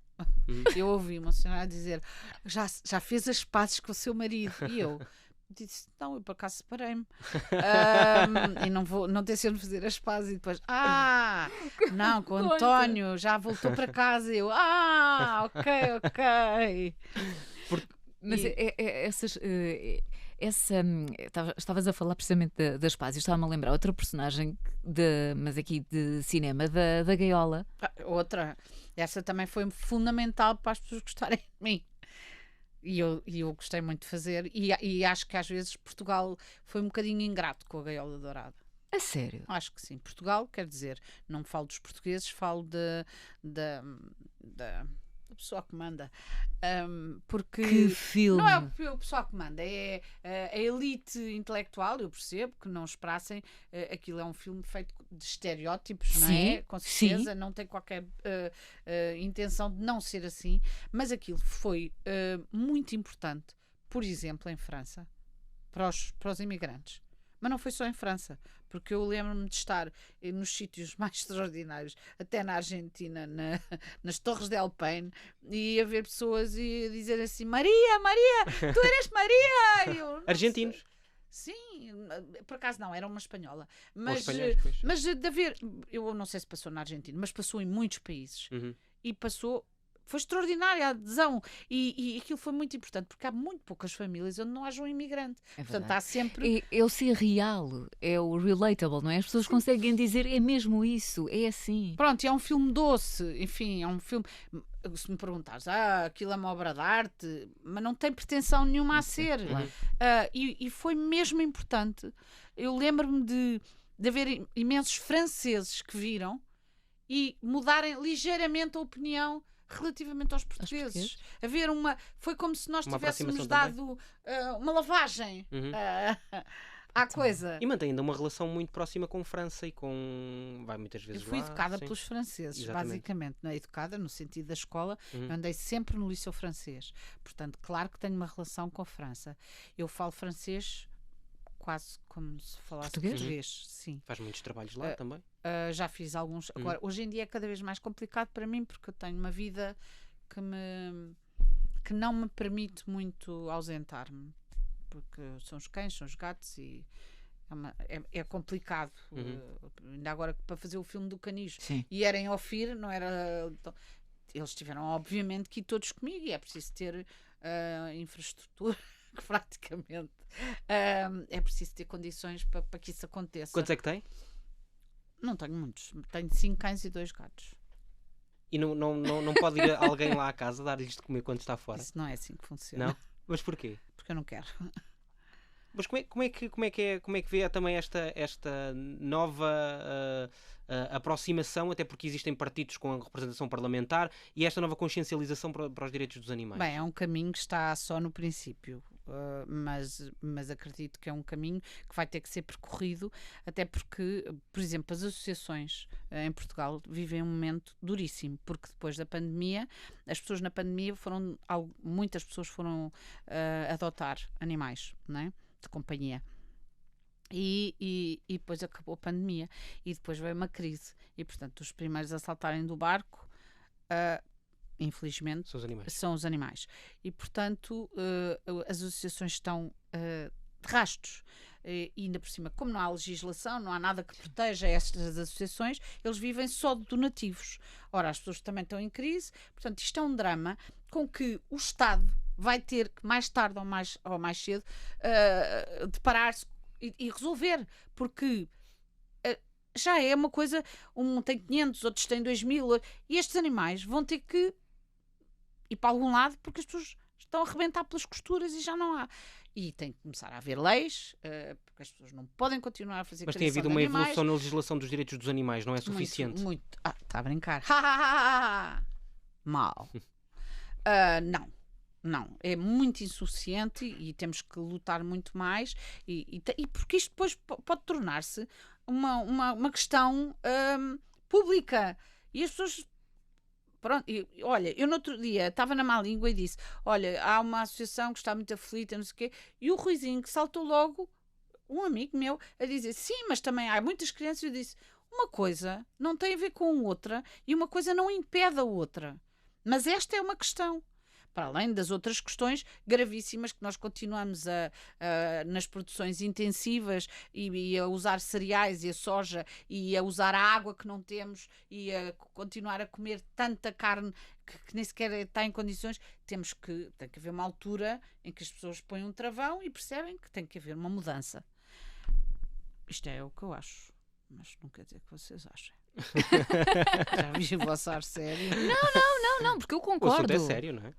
Speaker 2: Eu ouvi uma senhora dizer, já fez as pazes com o seu marido. E eu disse, não, eu por acaso separei-me. E não tenciono fazer as pazes. E depois, não, com o António, já voltou para casa. E eu, ok.
Speaker 1: Mas estavas a falar precisamente das pazes. Estava-me a lembrar outra personagem, mas aqui de cinema, da Gaiola.
Speaker 2: Outra. Essa também foi fundamental para as pessoas gostarem de mim. E eu gostei muito de fazer. E acho que às vezes Portugal foi um bocadinho ingrato com a Gaiola Dourada.
Speaker 1: A sério?
Speaker 2: Acho que sim. Portugal, quer dizer, não falo dos portugueses, falo da pessoa que manda. Porque
Speaker 1: que filme!
Speaker 2: Não é o pessoal que manda, é a elite intelectual. Eu percebo que não esperassem. Aquilo é um filme feito de estereótipos,
Speaker 1: sim,
Speaker 2: não é? Com certeza,
Speaker 1: sim.
Speaker 2: não tem qualquer intenção de não ser assim. Mas aquilo foi muito importante, por exemplo, em França, para os imigrantes. Mas não foi só em França, porque eu lembro-me de estar nos sítios mais extraordinários, até na Argentina, nas Torres del Paine, e a ver pessoas e dizer assim: Maria, tu eres Maria! E eu,
Speaker 3: argentinos?
Speaker 2: Sei. Sim, por acaso não, era uma espanhola. Mas de haver, eu não sei se passou na Argentina, mas passou em muitos países. E foi extraordinária a adesão e aquilo foi muito importante porque há muito poucas famílias onde não haja um imigrante. Portanto, há sempre...
Speaker 1: É o ser real, é o relatable, não é? As pessoas conseguem dizer, é mesmo isso, é assim.
Speaker 2: Pronto, é um filme doce, enfim, é um filme... Se me perguntares, aquilo é uma obra de arte, mas não tem pretensão nenhuma a ser. E foi mesmo importante. Eu lembro-me de haver imensos franceses que viram e mudarem ligeiramente a opinião relativamente aos portugueses. Foi como se nós tivéssemos dado uma lavagem à coisa.
Speaker 3: E mantém ainda uma relação muito próxima com França e com... Vai muitas vezes
Speaker 2: eu fui
Speaker 3: lá,
Speaker 2: educada
Speaker 3: sim.
Speaker 2: pelos franceses,
Speaker 3: Exatamente.
Speaker 2: basicamente. Não é educada no sentido da escola. Eu andei sempre no liceu francês. Portanto, claro que tenho uma relação com a França. Eu falo francês quase como se falasse português. Sim.
Speaker 3: Faz muitos trabalhos lá também?
Speaker 2: Já fiz alguns. Agora, hoje em dia é cada vez mais complicado para mim porque eu tenho uma vida que não me permite muito ausentar-me. Porque são os cães, são os gatos e é complicado. Ainda agora para fazer o filme do Canijo.
Speaker 1: Sim.
Speaker 2: E era em Ofir, não era... Eles tiveram obviamente que ir todos comigo e é preciso ter infraestrutura praticamente. É preciso ter condições para que isso aconteça.
Speaker 3: Quantos é que tem?
Speaker 2: Não tenho muitos. Tenho 5 cães e 2 gatos.
Speaker 3: E não pode ir alguém lá à casa dar-lhes de comer quando está fora?
Speaker 2: Isso não é assim que funciona.
Speaker 3: Não? Mas porquê?
Speaker 2: Porque eu não quero.
Speaker 3: Mas como é que vê também esta nova aproximação, até porque existem partidos com a representação parlamentar, e esta nova consciencialização para os direitos dos animais?
Speaker 2: Bem, é um caminho que está só no princípio, mas acredito que é um caminho que vai ter que ser percorrido, até porque, por exemplo, as associações em Portugal vivem um momento duríssimo, porque depois da pandemia, muitas pessoas foram adotar animais, não é? De companhia. E depois acabou a pandemia e depois veio uma crise e portanto os primeiros a saltarem do barco infelizmente são os animais e portanto as associações estão de rastos e ainda por cima, como não há legislação, não há nada que proteja estas associações, eles vivem só de donativos. Ora, as pessoas também estão em crise, portanto isto é um drama com que o Estado vai ter que mais tarde ou mais cedo deparar-se e resolver, porque já é uma coisa, um tem 500, outros têm 2000 e estes animais vão ter que ir para algum lado porque as pessoas estão a arrebentar pelas costuras e já não há. E tem que começar a haver leis, porque as pessoas não podem continuar a fazer
Speaker 3: criação de animais. Mas tem havido uma evolução na legislação dos direitos dos animais, não é suficiente?
Speaker 2: Muito. Está a brincar. Mal. Não, é muito insuficiente e temos que lutar muito mais e porque isto depois pode tornar-se uma questão pública e as pessoas pronto, olha, eu no outro dia estava na má língua e disse, olha, há uma associação que está muito aflita, não sei o quê, e o Ruizinho que saltou logo, um amigo meu, a dizer, sim, mas também há muitas crianças, eu disse, uma coisa não tem a ver com outra e uma coisa não impede a outra. Mas esta é uma questão. Para além das outras questões gravíssimas que nós continuamos nas produções intensivas e a usar cereais e a soja e a usar a água que não temos e a continuar a comer tanta carne que nem sequer está em condições, tem que haver uma altura em que as pessoas põem um travão e percebem que tem que haver uma mudança. Isto é o que eu acho, mas não quer dizer que vocês achem. Já vi o vosso ar sério.
Speaker 1: Não, porque eu
Speaker 3: O
Speaker 1: concordo.
Speaker 3: assunto é sério, não é?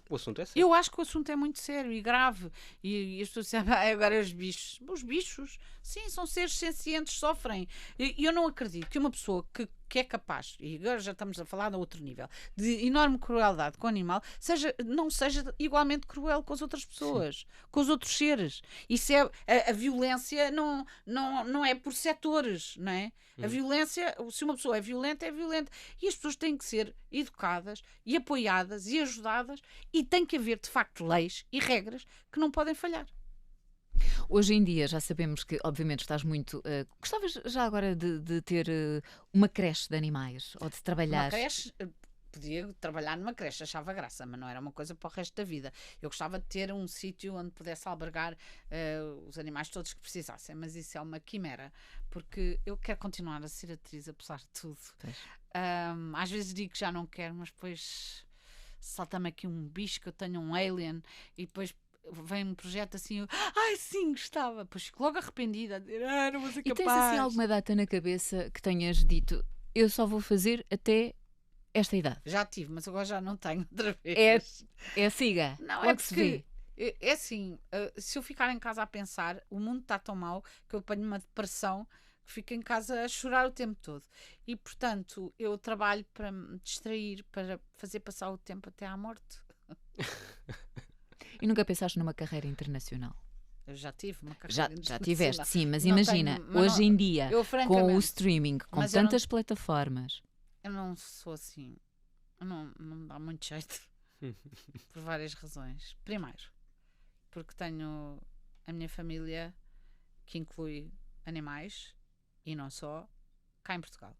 Speaker 3: O assunto é sério.
Speaker 2: Eu acho que o assunto é muito sério e grave. E as pessoas dizem, agora os bichos. Os bichos, sim, são seres sencientes, sofrem. E eu não acredito que uma pessoa que é capaz, e agora já estamos a falar a outro nível, de enorme crueldade com o animal, não seja igualmente cruel com as outras pessoas, com os outros seres. Isso é a violência não é por setores, não é? A violência, se uma pessoa é violenta, é violenta. E as pessoas têm que ser educadas e apoiadas e ajudadas, e tem que haver, de facto, leis e regras que não podem falhar.
Speaker 1: Hoje em dia já sabemos que, obviamente, estás muito. Gostavas já agora de ter uma creche de animais ou de trabalhar?
Speaker 2: Uma creche, podia trabalhar numa creche, achava graça, mas não era uma coisa para o resto da vida. Eu gostava de ter um sítio onde pudesse albergar os animais todos que precisassem, mas isso é uma quimera, porque eu quero continuar a ser atriz, apesar de tudo. Às vezes digo que já não quero, mas depois salta-me aqui um bicho, que eu tenho um alien, e depois vem um projeto assim, ai sim, gostava, depois fico logo arrependida a dizer, não vou ser capaz.
Speaker 1: E tens assim alguma data na cabeça que tenhas dito, eu só vou fazer até esta idade?
Speaker 2: Já tive, mas agora já não tenho outra vez.
Speaker 1: É siga.
Speaker 2: Não,
Speaker 1: é que se vê.
Speaker 2: É assim, se eu ficar em casa a pensar, o mundo está tão mau que eu apanho uma depressão que fico em casa a chorar o tempo todo. E, portanto, eu trabalho para me distrair, para fazer passar o tempo até à morte.
Speaker 1: E nunca pensaste numa carreira internacional?
Speaker 2: Eu já tive uma carreira
Speaker 1: Já tiveste, sim, mas
Speaker 2: não
Speaker 1: imagina,
Speaker 2: tenho, mas
Speaker 1: hoje em dia, com o streaming, com tantas plataformas.
Speaker 2: Eu não sou assim, não me dá muito jeito, por várias razões. Primeiro, porque tenho a minha família, que inclui animais, e não só, cá em Portugal.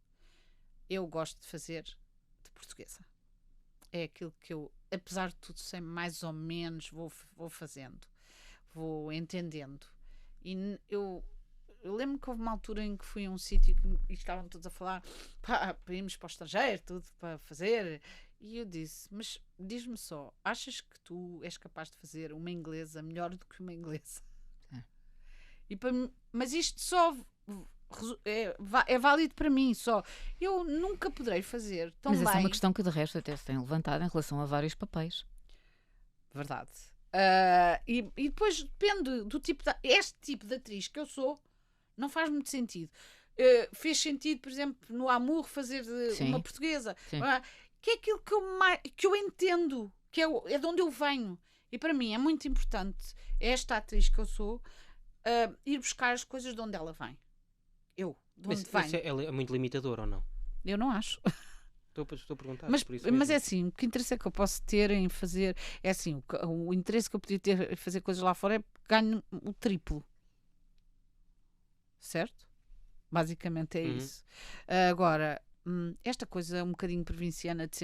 Speaker 2: Eu gosto de fazer de portuguesa. É aquilo que eu, apesar de tudo, sempre mais ou menos vou fazendo, vou entendendo. E eu lembro que houve uma altura em que fui a um sítio e estavam todos a falar para irmos para o estrangeiro, tudo para fazer. E eu disse, mas diz-me só, achas que tu és capaz de fazer uma inglesa melhor do que uma inglesa? E para mim, mas isto só é válido para mim só. Eu nunca poderei fazer tão bem.
Speaker 1: Mas essa é uma questão que de resto até se tem levantado em relação a vários papéis.
Speaker 2: Verdade. E depois depende do tipo este tipo de atriz que eu sou, não faz muito sentido. Fez sentido, por exemplo, no Amour fazer uma portuguesa, que é aquilo que eu entendo, que é de onde eu venho. E para mim é muito importante esta atriz que eu sou ir buscar as coisas de onde ela vem. De onde vem.
Speaker 3: Ela é muito limitador ou não?
Speaker 2: Eu não acho.
Speaker 3: Estou a perguntar.
Speaker 2: Mas é assim, o que interesse é que eu posso ter em fazer, é assim, o interesse que eu podia ter em fazer coisas lá fora é ganho o triplo. Certo? Basicamente é isso. Agora, esta coisa um bocadinho provinciana de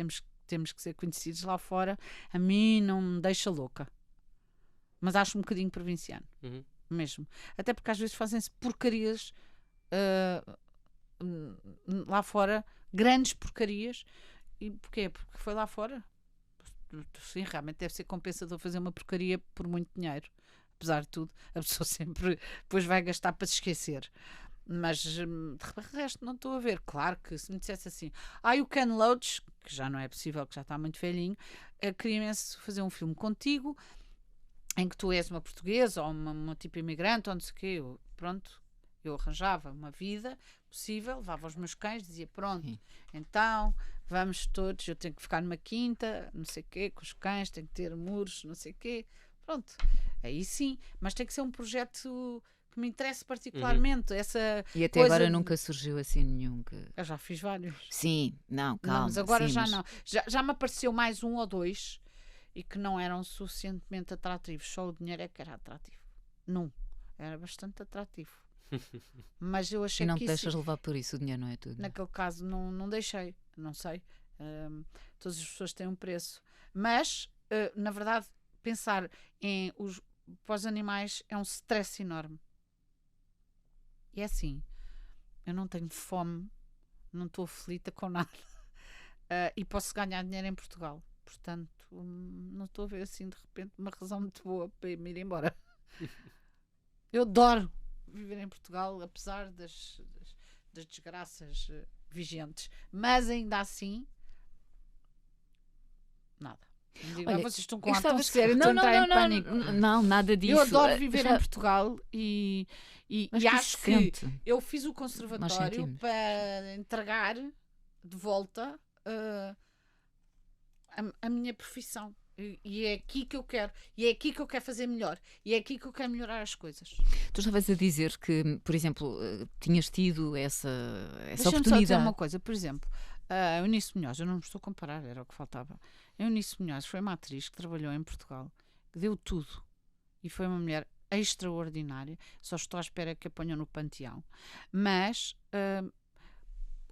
Speaker 2: temos que ser conhecidos lá fora, a mim não me deixa louca. Mas acho um bocadinho provinciano. Mesmo. Até porque às vezes fazem-se porcarias lá fora, grandes porcarias. E porquê? Porque foi lá fora. Sim, realmente deve ser compensador fazer uma porcaria por muito dinheiro. Apesar de tudo, a pessoa sempre depois vai gastar para se esquecer. Mas de resto não estou a ver. Claro que se me dissesse assim, o Ken Loach, que já não é possível, que já está muito velhinho, queria imenso fazer um filme contigo em que tu és uma portuguesa ou uma tipo imigrante ou não sei o quê. Pronto, eu arranjava uma vida possível, levava os meus cães, dizia pronto, então vamos todos, eu tenho que ficar numa quinta, não sei o quê, com os cães, tenho que ter muros, não sei o quê. Pronto, aí sim, mas tem que ser um projeto que me interesse particularmente.
Speaker 1: E até agora nunca surgiu assim nenhum que...
Speaker 2: Eu já fiz vários.
Speaker 1: Sim, não, calma.
Speaker 2: Não, mas agora não. Já me apareceu mais um ou dois e que não eram suficientemente atrativos. Só o dinheiro é que era atrativo. Não, era bastante atrativo. Mas eu achei
Speaker 1: que... E não
Speaker 2: te
Speaker 1: deixas levar por isso, o dinheiro não é tudo.
Speaker 2: Naquele caso não deixei, não sei. Todas as pessoas têm um preço. Mas, na verdade, pensar para os animais é um stress enorme. E é assim, eu não tenho fome, não estou aflita com nada e posso ganhar dinheiro em Portugal. Portanto, não estou a ver assim de repente uma razão muito boa para me ir embora. Eu adoro viver em Portugal, apesar das desgraças vigentes, mas ainda assim, nada. Digo,
Speaker 1: Olha,
Speaker 2: vocês estão com ar tão sério, estou a entrar em pânico.
Speaker 1: Não, nada disso.
Speaker 2: Eu adoro viver em Portugal e acho que eu fiz o conservatório para entregar de volta a minha profissão. E é aqui que eu quero. E é aqui que eu quero fazer melhor. E é aqui que eu quero melhorar as coisas.
Speaker 1: Tu estavas a dizer que, por exemplo, tinhas tido essa
Speaker 2: Deixa-me
Speaker 1: oportunidade.
Speaker 2: só dizer uma coisa. Por exemplo, a Eunice Munhoz, eu não me estou a comparar, era o que faltava. A Eunice Munhoz foi uma atriz que trabalhou em Portugal, que deu tudo. E foi uma mulher extraordinária. Só estou à espera que a ponham no panteão. Mas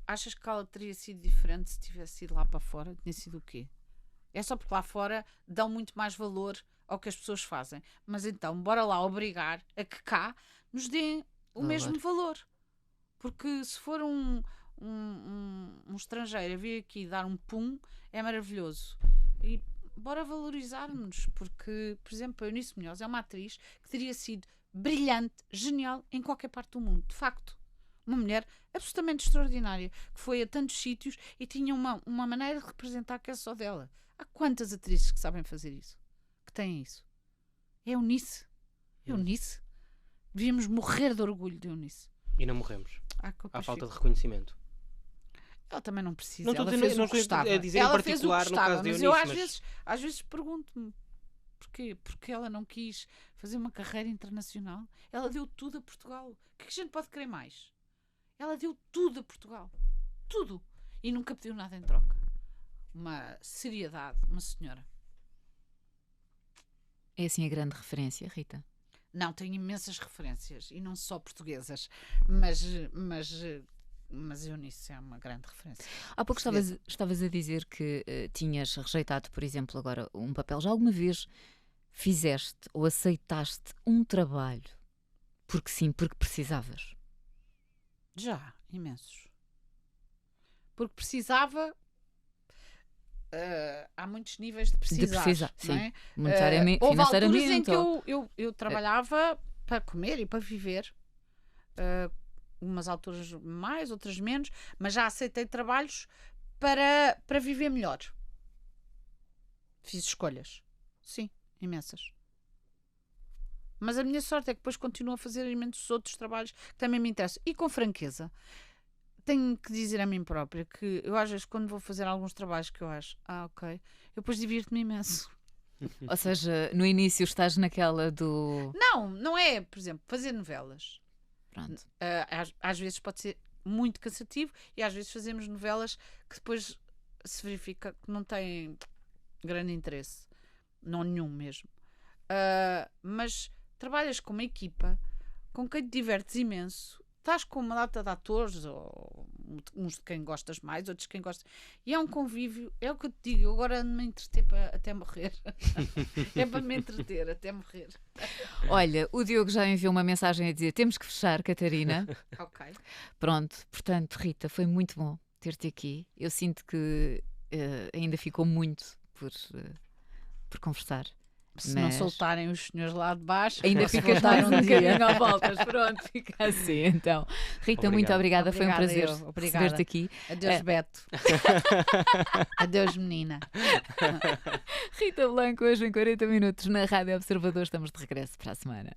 Speaker 2: achas que ela teria sido diferente se tivesse ido lá para fora? Tinha sido o quê? É só porque lá fora dão muito mais valor ao que as pessoas fazem. Mas então, bora lá obrigar a que cá nos deem o mesmo valor. Porque se for um estrangeiro a vir aqui dar um pum, é maravilhoso. E bora valorizar-nos. Porque, por exemplo, a Eunice Munhoz é uma atriz que teria sido brilhante, genial em qualquer parte do mundo. De facto. Uma mulher absolutamente extraordinária, que foi a tantos sítios e tinha uma maneira de representar que é só dela. Há quantas atrizes que sabem fazer isso? Que têm isso? É Eunice. Eunice. Devíamos morrer de orgulho de Eunice.
Speaker 3: E não morremos. Há falta de reconhecimento.
Speaker 2: Ela também não precisa.
Speaker 3: Não
Speaker 2: ela fez o que gostava.
Speaker 3: A dizer
Speaker 2: ela
Speaker 3: em particular no caso de Eunice.
Speaker 2: Eu às vezes pergunto-me porquê? Porque ela não quis fazer uma carreira internacional. Ela deu tudo a Portugal. O que a gente pode querer mais? Ela deu tudo a Portugal. Tudo. E nunca pediu nada em troca. Uma seriedade, uma senhora.
Speaker 1: É assim a grande referência, Rita?
Speaker 2: Não, tenho imensas referências. E não só portuguesas. Mas Eunice é uma grande referência.
Speaker 1: Há pouco estavas a dizer que tinhas rejeitado, por exemplo, agora um papel. Já alguma vez fizeste ou aceitaste um trabalho porque sim, porque precisavas?
Speaker 2: Já, imensos. Porque precisava. Há muitos níveis de precisar.
Speaker 1: Sim.
Speaker 2: Não é?
Speaker 1: Monetariamente,
Speaker 2: houve alturas
Speaker 1: financeiramente.
Speaker 2: em que eu trabalhava para comer e para viver. Umas alturas mais, outras menos. Mas já aceitei trabalhos para viver melhor. Fiz escolhas. Sim, imensas. Mas a minha sorte é que depois continuo a fazer imensos outros trabalhos que também me interessam. E com franqueza, tenho que dizer a mim própria que eu às vezes quando vou fazer alguns trabalhos que eu acho, ok, eu depois divirto-me imenso.
Speaker 1: Ou seja, no início estás naquela do...
Speaker 2: Não é, por exemplo, fazer novelas.
Speaker 1: Pronto.
Speaker 2: Às vezes pode ser muito cansativo e às vezes fazemos novelas que depois se verifica que não têm grande interesse. Não nenhum mesmo. Mas trabalhas com uma equipa com quem te divertes imenso, estás com uma data de atores, ou uns de quem gostas mais, outros de quem gostas, e é um convívio, é o que eu te digo, eu agora ando-me a entreter até morrer. É para me entreter até morrer.
Speaker 1: Olha, o Diogo já enviou uma mensagem a dizer temos que fechar, Catarina.
Speaker 2: Ok.
Speaker 1: Pronto, portanto, Rita, foi muito bom ter-te aqui. Eu sinto que ainda ficou muito por conversar.
Speaker 2: Se não soltarem os senhores lá de baixo,
Speaker 1: ainda ficas mais um dia. Não voltas, pronto, fica assim então. Rita, muito obrigada, foi um prazer receber-te aqui.
Speaker 2: Adeus, Beto. Adeus, menina.
Speaker 1: Rita Blanco, hoje em 40 minutos na Rádio Observador. Estamos de regresso para a semana.